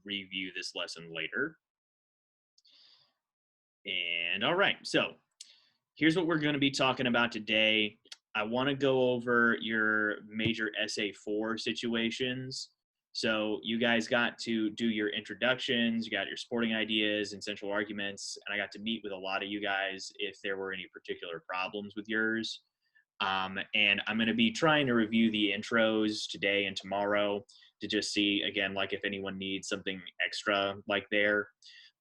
review this lesson later. And all right, so here's what we're going to be talking about today. I want to go over your major essay 4 situations. So you guys got to do your introductions, you got your supporting ideas and central arguments, and I got to meet with a lot of you guys if there were any particular problems with yours. And I'm going to be trying to review the intros today and tomorrow to just see, again, like if anyone needs something extra like there.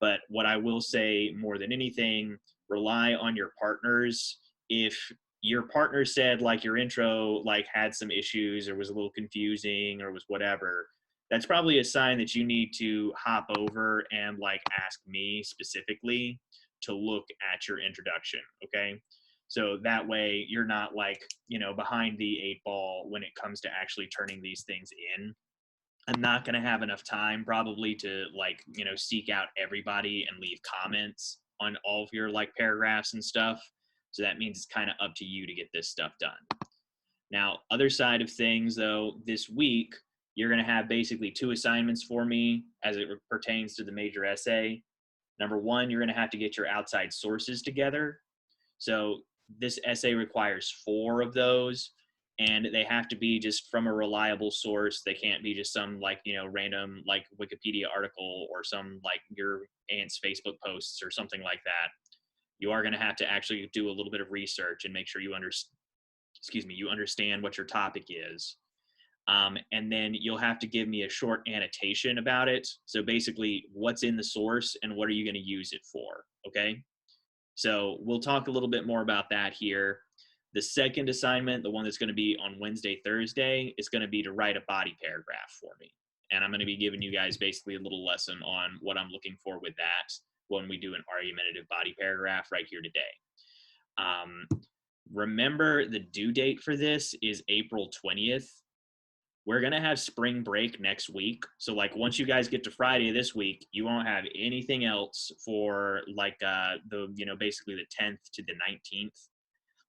But what I will say more than anything, rely on your partners. If your partner said like your intro like had some issues or was a little confusing or was whatever, that's probably a sign that you need to hop over and like ask me specifically to look at your introduction, okay? So that way you're not like, you know, behind the 8 ball when it comes to actually turning these things in. I'm not going to have enough time probably to like, you know, seek out everybody and leave comments on all of your like paragraphs and stuff. So that means it's kind of up to you to get this stuff done. Now, other side of things though, this week, you're going to have basically 2 assignments for me as it pertains to the major essay. Number 1, you're going to have to get your outside sources together. So this essay requires 4 of those, and they have to be just from a reliable source. They can't be just some like, you know, random like Wikipedia article or some like your aunt's Facebook posts or something like that. You are going to have to actually do a little bit of research and make sure you understand what your topic is. And then you'll have to give me a short annotation about it. So basically what's in the source and what are you going to use it for, okay? So we'll talk a little bit more about that here. The second assignment, the one that's going to be on Wednesday, Thursday, is going to be to write a body paragraph for me. And I'm going to be giving you guys basically a little lesson on what I'm looking for with that when we do an argumentative body paragraph right here today. Remember, the due date for this is April 20th. We're going to have spring break next week. So like once you guys get to Friday this week, you won't have anything else for like basically the 10th to the 19th.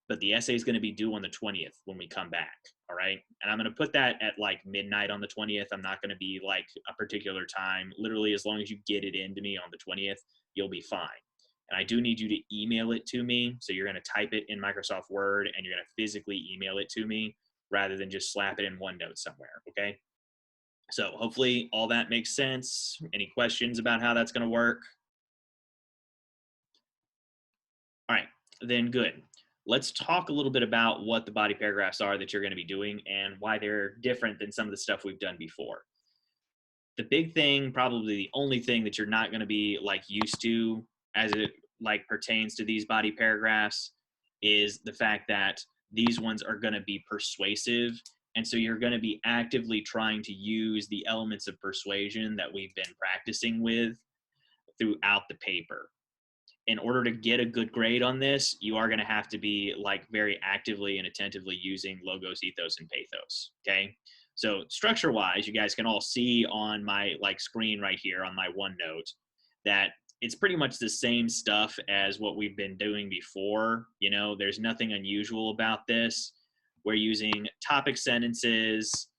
But the essay is going to be due on the 20th when we come back. All right. And I'm going to put that at like midnight on the 20th. I'm not going to be like a particular time. Literally, as long as you get it into me on the 20th, you'll be fine. And I do need you to email it to me. So you're going to type it in Microsoft Word and you're going to physically email it to me rather than just slap it in OneNote somewhere. Okay. So hopefully all that makes sense. Any questions about how that's going to work? All right, then good. Let's talk a little bit about what the body paragraphs are that you're going to be doing and why they're different than some of the stuff we've done before. The big thing, probably the only thing that you're not going to be like used to as it like pertains to these body paragraphs is the fact that these ones are going to be persuasive. And so you're going to be actively trying to use the elements of persuasion that we've been practicing with throughout the paper. In order to get a good grade on this, you are going to have to be like very actively and attentively using logos, ethos, and pathos. Okay. So structure wise, you guys can all see on my like screen right here on my OneNote that it's pretty much the same stuff as what we've been doing before. You know, there's nothing unusual about this. We're using topic sentences.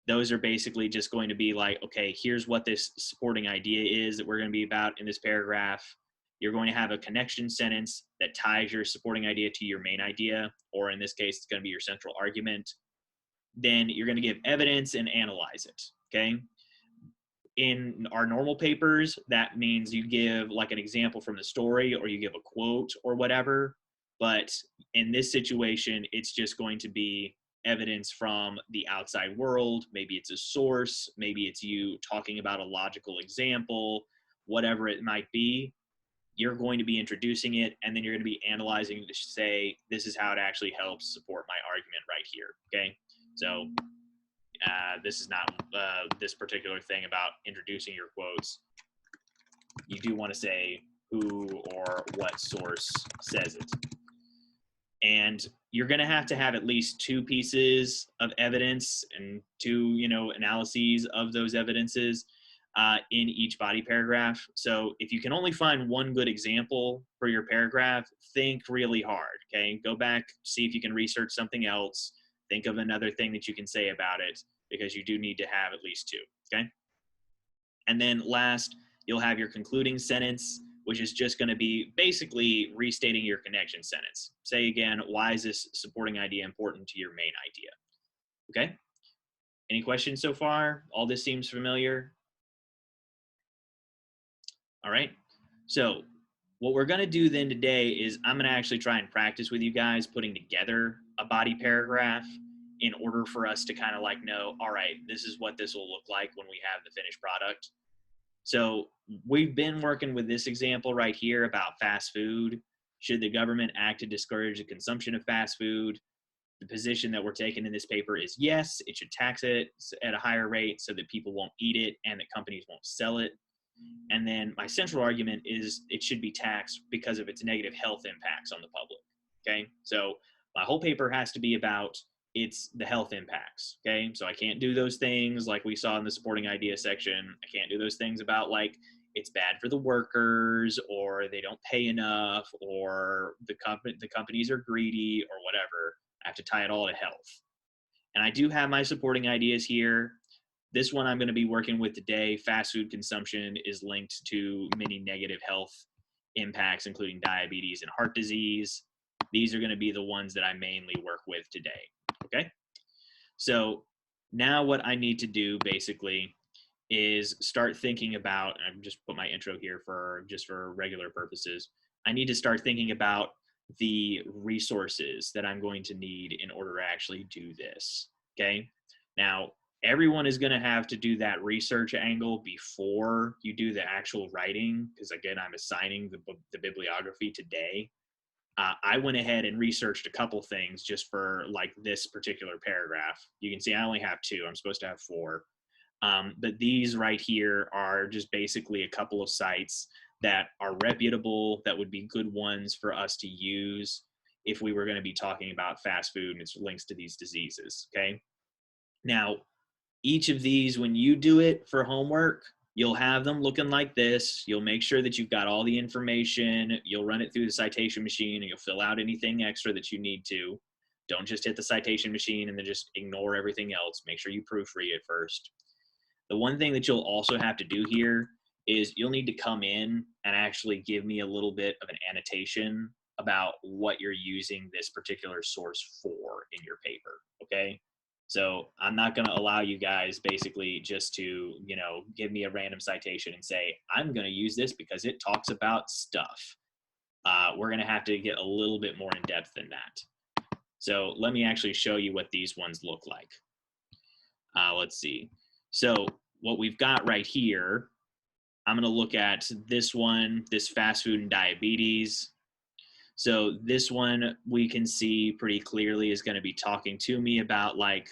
Those are basically just going to be like, okay, here's what this supporting idea is that we're going to be about in this paragraph. You're going to have a connection sentence that ties your supporting idea to your main idea, or in this case, it's going to be your central argument. Then you're going to give evidence and analyze it, okay? In our normal papers, that means you give like an example from the story or you give a quote or whatever. But in this situation, it's just going to be evidence from the outside world. Maybe it's a source, maybe it's you talking about a logical example, whatever it might be. You're going to be introducing it, and then you're going to be analyzing to say, this is how it actually helps support my argument right here, okay? So this is not this particular thing about introducing your quotes. You do want to say who or what source says it. And you're going to have at least 2 pieces of evidence and 2, analyses of those evidences in each body paragraph. So if you can only find one good example for your paragraph, think really hard, okay? Go back, see if you can research something else. Think of another thing that you can say about it, because you do need to have at least 2, okay? And then last, you'll have your concluding sentence, which is just going to be basically restating your connection sentence. Say again, why is this supporting idea important to your main idea? Okay? Any questions so far? All this seems familiar? All right. So what we're going to do then today is I'm going to actually try and practice with you guys putting together a body paragraph in order for us to kind of like know, all right, this is what this will look like when we have the finished product. So we've been working with this example right here about fast food. Should the government act to discourage the consumption of fast food? The position that we're taking in this paper is yes, it should tax it at a higher rate so that people won't eat it and that companies won't sell it. And then my central argument is it should be taxed because of its negative health impacts on the public. Okay, so my whole paper has to be about the health impacts. Okay, so I can't do those things like we saw in the supporting idea section. I can't do those things about like it's bad for the workers or they don't pay enough or the companies are greedy or whatever. I have to tie it all to health. And I do have my supporting ideas here. This one I'm going to be working with today, fast food consumption is linked to many negative health impacts, including diabetes and heart disease. These are going to be the ones that I mainly work with today. Okay. So now what I need to do basically is start thinking about, I've just put my intro here for regular purposes. I need to start thinking about the resources that I'm going to need in order to actually do this. Okay. Now, everyone is going to have to do that research angle before you do the actual writing, because again, I'm assigning the bibliography today. I went ahead and researched a couple things just for like this particular paragraph. You can see I only have 2. I'm supposed to have 4. But these right here are just basically a couple of sites that are reputable, that would be good ones for us to use if we were going to be talking about fast food and its links to these diseases. Okay. Now, each of these, when you do it for homework, you'll have them looking like this. You'll make sure that you've got all the information. You'll run it through the citation machine and you'll fill out anything extra that you need to. Don't just hit the citation machine and then just ignore everything else. Make sure you proofread it first. The one thing that you'll also have to do here is you'll need to come in and actually give me a little bit of an annotation about what you're using this particular source for in your paper, okay? So I'm not going to allow you guys basically just to, give me a random citation and say, I'm going to use this because it talks about stuff. We're going to have to get a little bit more in depth than that. So let me actually show you what these ones look like. Let's see. So what we've got right here, I'm going to look at this one, this fast food and diabetes. So this one we can see pretty clearly is going to be talking to me about like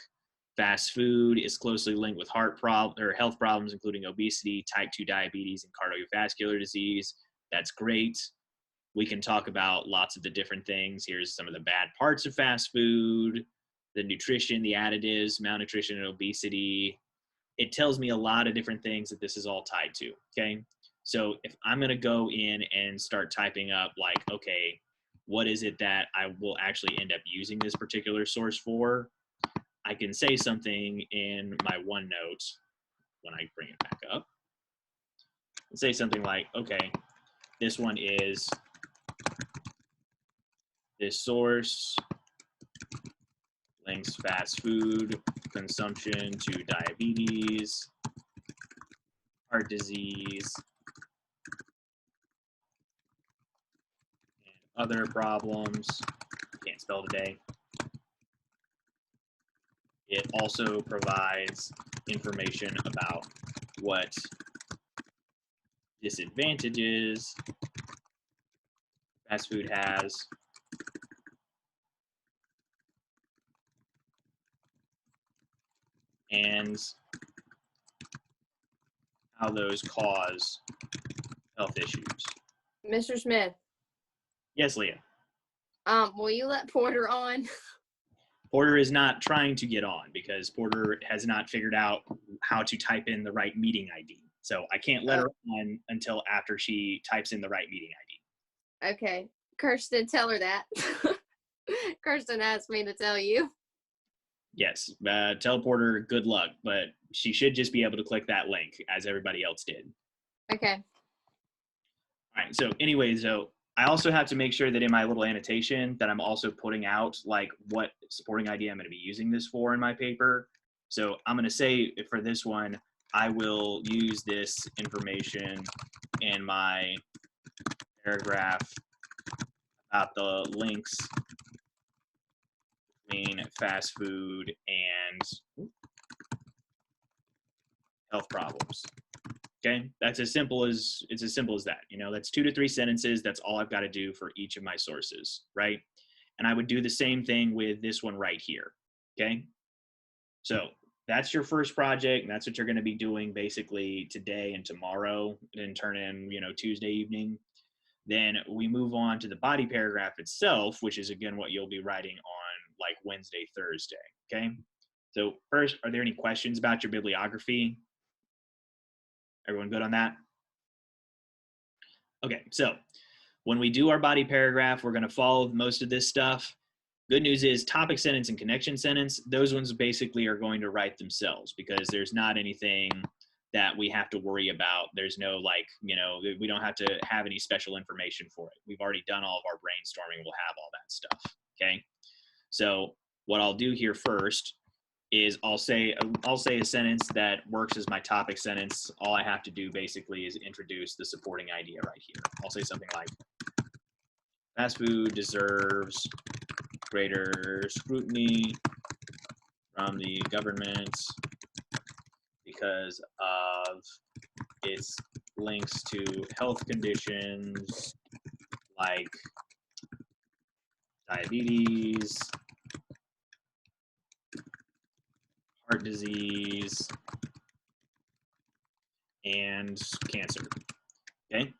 fast food is closely linked with health problems, including obesity, type 2 diabetes, and cardiovascular disease. That's great. We can talk about lots of the different things. Here's some of the bad parts of fast food, the nutrition, the additives, malnutrition, and obesity. It tells me a lot of different things that this is all tied to, okay? So if I'm going to go in and start typing up like, okay, what is it that I will actually end up using this particular source for? I can say something in my OneNote when I bring it back up. Say something like, okay, this one is this source links fast food consumption to diabetes, heart disease, and other problems. Can't spell today. It also provides information about what disadvantages fast food has and how those cause health issues. Mr. Smith. Yes, Leah. Will you let Porter on? Porter is not trying to get on because Porter has not figured out how to type in the right meeting ID. So I can't let her on until after she types in the right meeting ID. Okay. Kirsten, tell her that. Kirsten asked me to tell you. Yes, teleporter, good luck, but she should just be able to click that link as everybody else did. Okay. All right, so anyways, so I also have to make sure that in my little annotation that I'm also putting out like what supporting idea I'm going to be using this for in my paper. So I'm going to say for this one, I will use this information in my paragraph about the links between fast food and health problems. Okay, that's as simple as it's as simple as that. You know, that's 2 to 3 sentences. That's all I've got to do for each of my sources, right? And I would do the same thing with this one right here. Okay, so that's your first project, and that's what you're going to be doing basically today and tomorrow, and turn in, you know, Tuesday evening. Then we move on to the body paragraph itself, which is again what you'll be writing on like Wednesday, Thursday. Okay. So first, are there any questions about your bibliography? Everyone good on that? Okay, so when we do our body paragraph, we're going to follow most of this stuff. Good news is topic sentence and connection sentence, those ones basically are going to write themselves because there's not anything that we have to worry about. There's no like, you know, we don't have to have any special information for it. We've already done all of our brainstorming. We'll have all that stuff. Okay. So what I'll do here first is I'll say a sentence that works as my topic sentence. All I have to do basically is introduce the supporting idea right here. I'll say something like, fast food deserves greater scrutiny from the government because of its links to health conditions like diabetes, heart disease, and cancer. Okay,